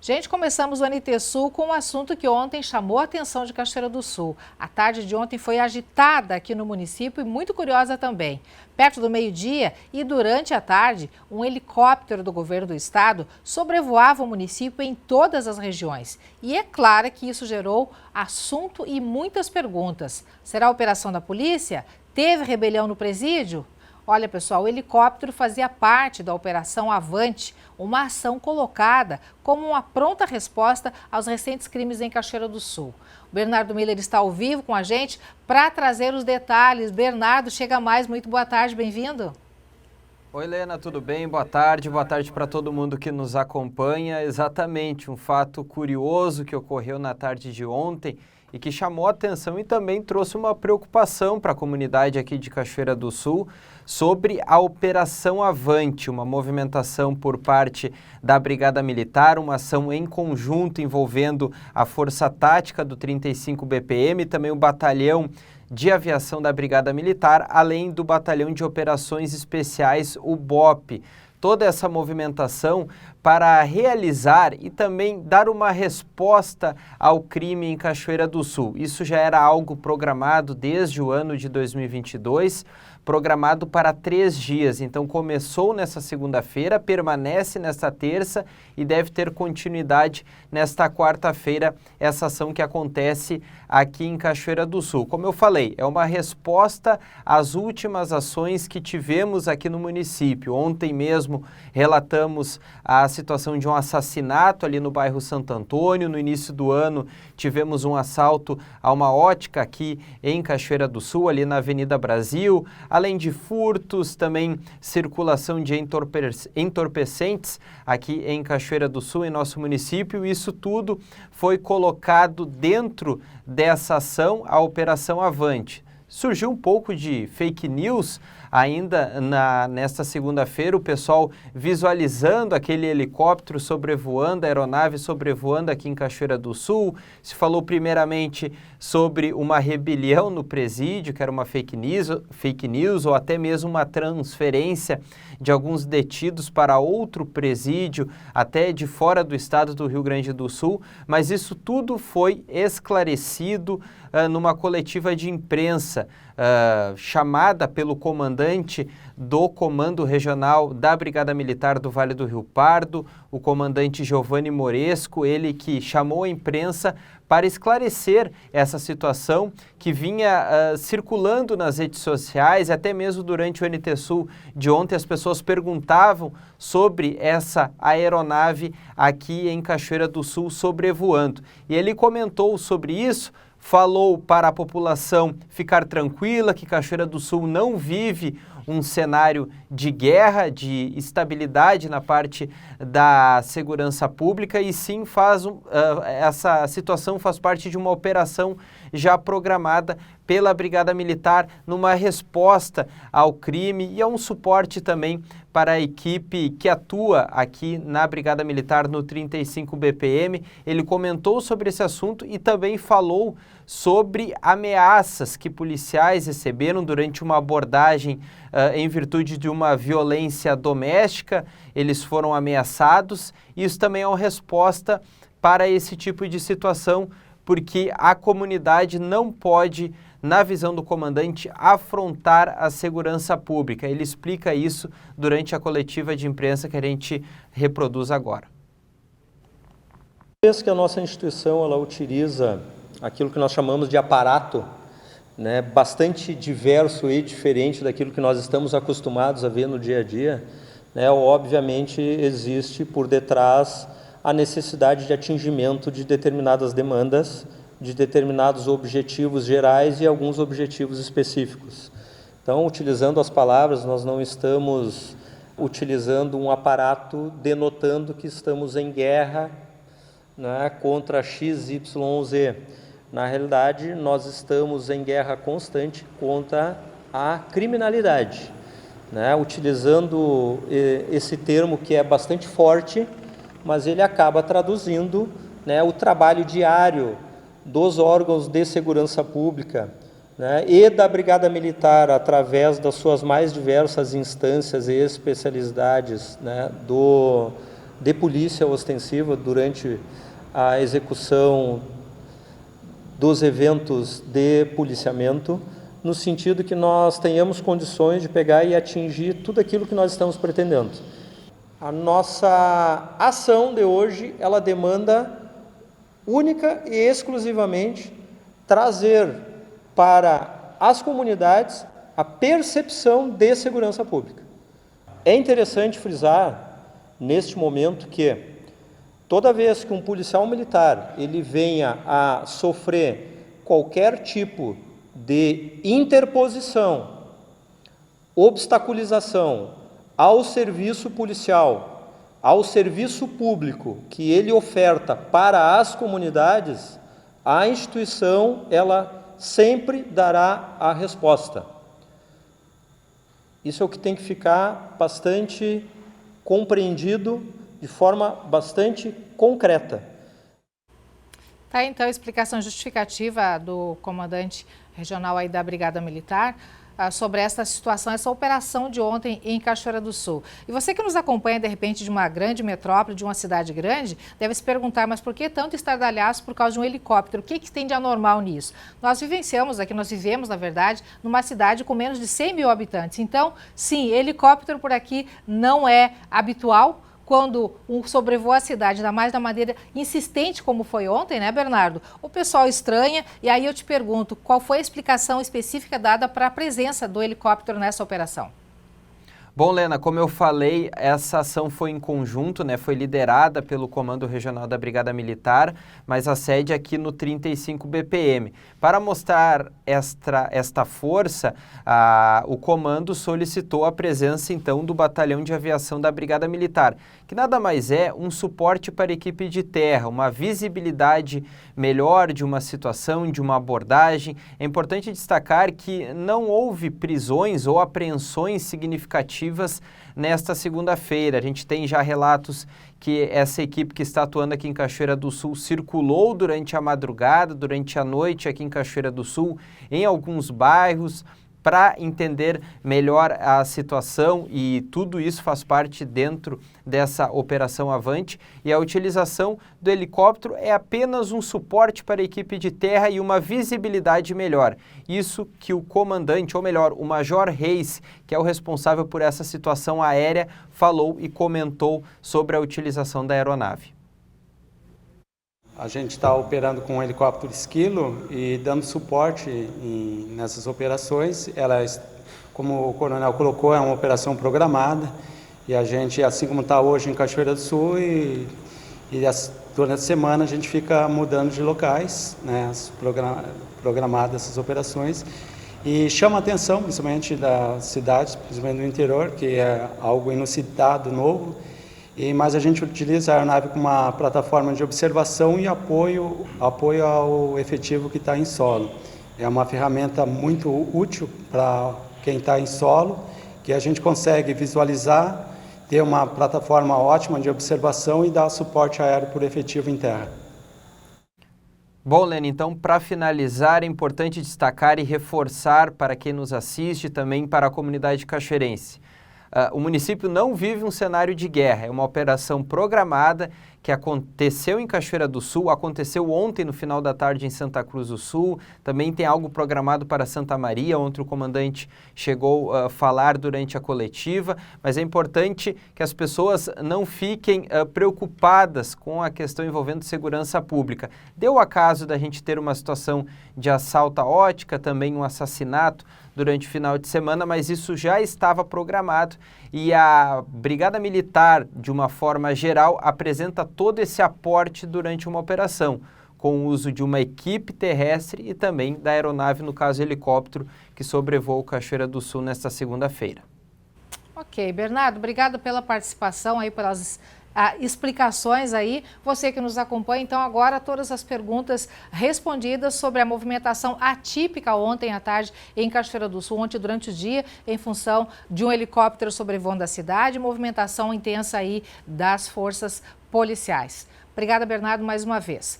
Gente, começamos o NT Sul com um assunto que ontem chamou a atenção de Cachoeira do Sul. A tarde de ontem foi agitada aqui no município e muito curiosa também. Perto do meio-dia e durante a tarde, um helicóptero do governo do estado sobrevoava o município em todas as regiões. E é claro que isso gerou assunto e muitas perguntas. Será a operação da polícia? Teve rebelião no presídio? Olha, pessoal, o helicóptero fazia parte da Operação Avante, uma ação colocada como uma pronta resposta aos recentes crimes em Cachoeira do Sul. O Bernardo Miller está ao vivo com a gente para trazer os detalhes. Bernardo, chega mais, muito boa tarde, bem-vindo. Oi, Helena, tudo bem? Boa tarde para todo mundo que nos acompanha. Exatamente, um fato curioso que ocorreu na tarde de ontem e que chamou a atenção e também trouxe uma preocupação para a comunidade aqui de Cachoeira do Sul sobre a Operação Avante, uma movimentação por parte da Brigada Militar, uma ação em conjunto envolvendo a Força Tática do 35 BPM e também o Batalhão de Aviação da Brigada Militar, além do Batalhão de Operações Especiais, o BOP. Toda essa movimentação para realizar e também dar uma resposta ao crime em Cachoeira do Sul. Isso já era algo programado desde o ano de 2022, programado para 3 dias. Então começou nessa segunda-feira, permanece nesta terça e deve ter continuidade nesta quarta-feira, essa ação que acontece aqui em Cachoeira do Sul. Como eu falei, é uma resposta às últimas ações que tivemos aqui no município. Ontem mesmo relatamos a situação de um assassinato ali no bairro Santo Antônio. No início do ano tivemos um assalto a uma ótica aqui em Cachoeira do Sul, ali na Avenida Brasil, além de furtos, também circulação de entorpecentes aqui em Cachoeira do Sul, em nosso município. Isso tudo foi colocado dentro dessa ação, a Operação Avante. Surgiu um pouco de fake news ainda nesta segunda-feira, o pessoal visualizando aquele helicóptero sobrevoando, a aeronave sobrevoando aqui em Cachoeira do Sul. Se falou primeiramente sobre uma rebelião no presídio, que era uma fake news ou até mesmo uma transferência de alguns detidos para outro presídio, até de fora do estado do Rio Grande do Sul, mas isso tudo foi esclarecido numa coletiva de imprensa chamada pelo comandante do Comando Regional da Brigada Militar do Vale do Rio Pardo, o comandante Giovanni Moresco, ele que chamou a imprensa para esclarecer essa situação que vinha circulando nas redes sociais, até mesmo durante o NT Sul de ontem as pessoas perguntavam sobre essa aeronave aqui em Cachoeira do Sul sobrevoando. E ele comentou sobre isso, falou para a população ficar tranquila, que Cachoeira do Sul não vive um cenário de guerra, de estabilidade na parte da segurança pública e sim essa situação faz parte de uma operação já programada pela Brigada Militar numa resposta ao crime e é um suporte também para a equipe que atua aqui na Brigada Militar no 35 BPM. Ele comentou sobre esse assunto e também falou sobre ameaças que policiais receberam durante uma abordagem em virtude de uma violência doméstica. Eles foram ameaçados. Isso também é uma resposta para esse tipo de situação, porque a comunidade não pode, na visão do comandante, afrontar a segurança pública. Ele explica isso durante a coletiva de imprensa que a gente reproduz agora. Vez que a nossa instituição ela utiliza aquilo que nós chamamos de aparato, né, bastante diverso e diferente daquilo que nós estamos acostumados a ver no dia a dia, né, obviamente existe por detrás a necessidade de atingimento de determinadas demandas, de determinados objetivos gerais e alguns objetivos específicos. Então, utilizando as palavras, nós não estamos utilizando um aparato denotando que estamos em guerra, né, contra XYZ. Na realidade, nós estamos em guerra constante contra a criminalidade, né, utilizando esse termo que é bastante forte, mas ele acaba traduzindo, né, o trabalho diário dos órgãos de segurança pública, né, e da Brigada Militar, através das suas mais diversas instâncias e especialidades, né, de polícia ostensiva durante a execução dos eventos de policiamento, no sentido que nós tenhamos condições de pegar e atingir tudo aquilo que nós estamos pretendendo. A nossa ação de hoje, ela demanda única e exclusivamente trazer para as comunidades a percepção de segurança pública. É interessante frisar, neste momento, que toda vez que um policial militar ele venha a sofrer qualquer tipo de interposição, obstaculização ao serviço policial, ao serviço público que ele oferta para as comunidades, a instituição ela sempre dará a resposta. Isso é o que tem que ficar bastante compreendido de forma bastante concreta. Tá, então, a explicação justificativa do comandante regional aí da Brigada Militar sobre essa situação, essa operação de ontem em Cachoeira do Sul. E você que nos acompanha, de repente, de uma grande metrópole, de uma cidade grande, deve se perguntar, mas por que tanto estardalhaço por causa de um helicóptero? O que tem de anormal nisso? Nós vivemos, na verdade, numa cidade com menos de 100 mil habitantes. Então, sim, helicóptero por aqui não é habitual. Quando sobrevoa a cidade, ainda mais da maneira insistente como foi ontem, né, Bernardo? O pessoal estranha, e aí eu te pergunto, qual foi a explicação específica dada para a presença do helicóptero nessa operação? Bom, Lena, como eu falei, essa ação foi em conjunto, né? Foi liderada pelo Comando Regional da Brigada Militar, mas a sede aqui no 35 BPM. Para mostrar esta força, o comando solicitou a presença, então, do Batalhão de Aviação da Brigada Militar, que nada mais é um suporte para a equipe de terra, uma visibilidade melhor de uma situação, de uma abordagem. É importante destacar que não houve prisões ou apreensões significativas nesta segunda-feira. A gente tem já relatos que essa equipe que está atuando aqui em Cachoeira do Sul circulou durante a madrugada, durante a noite aqui em Cachoeira do Sul, em alguns bairros, para entender melhor a situação, e tudo isso faz parte dentro dessa Operação Avante, e a utilização do helicóptero é apenas um suporte para a equipe de terra e uma visibilidade melhor. Isso que o comandante, ou melhor, o Major Reis, que é o responsável por essa situação aérea, falou e comentou sobre a utilização da aeronave. A gente está operando com um helicóptero Esquilo e dando suporte nessas operações. Ela, como o coronel colocou, é uma operação programada, e a gente, assim como está hoje em Cachoeira do Sul, durante a semana a gente fica mudando de locais, né, programadas essas operações, e chama a atenção, principalmente das cidades, principalmente do interior, que é algo inusitado, novo. Mas a gente utiliza a aeronave como uma plataforma de observação e apoio ao efetivo que está em solo. É uma ferramenta muito útil para quem está em solo, que a gente consegue visualizar, ter uma plataforma ótima de observação e dar suporte aéreo por efetivo em terra. Bom, Lena, então, para finalizar, é importante destacar e reforçar para quem nos assiste, também para a comunidade cachoeirense. O município não vive um cenário de guerra, é uma operação programada que aconteceu em Cachoeira do Sul, aconteceu ontem no final da tarde em Santa Cruz do Sul, também tem algo programado para Santa Maria, onde o comandante chegou a falar durante a coletiva, mas é importante que as pessoas não fiquem preocupadas com a questão envolvendo segurança pública. Deu o caso da gente ter uma situação de assalto à ótica, também um assassinato durante o final de semana, mas isso já estava programado, e a Brigada Militar, de uma forma geral, apresenta todo esse aporte durante uma operação, com o uso de uma equipe terrestre e também da aeronave, no caso helicóptero, que sobrevoou Cachoeira do Sul nesta segunda-feira. Ok, Bernardo, obrigada pela participação aí, pelas explicações aí. Você que nos acompanha, então agora todas as perguntas respondidas sobre a movimentação atípica ontem à tarde em Cachoeira do Sul, ontem durante o dia, em função de um helicóptero sobrevoando a cidade, movimentação intensa aí das forças policiais. Obrigada, Bernardo, mais uma vez.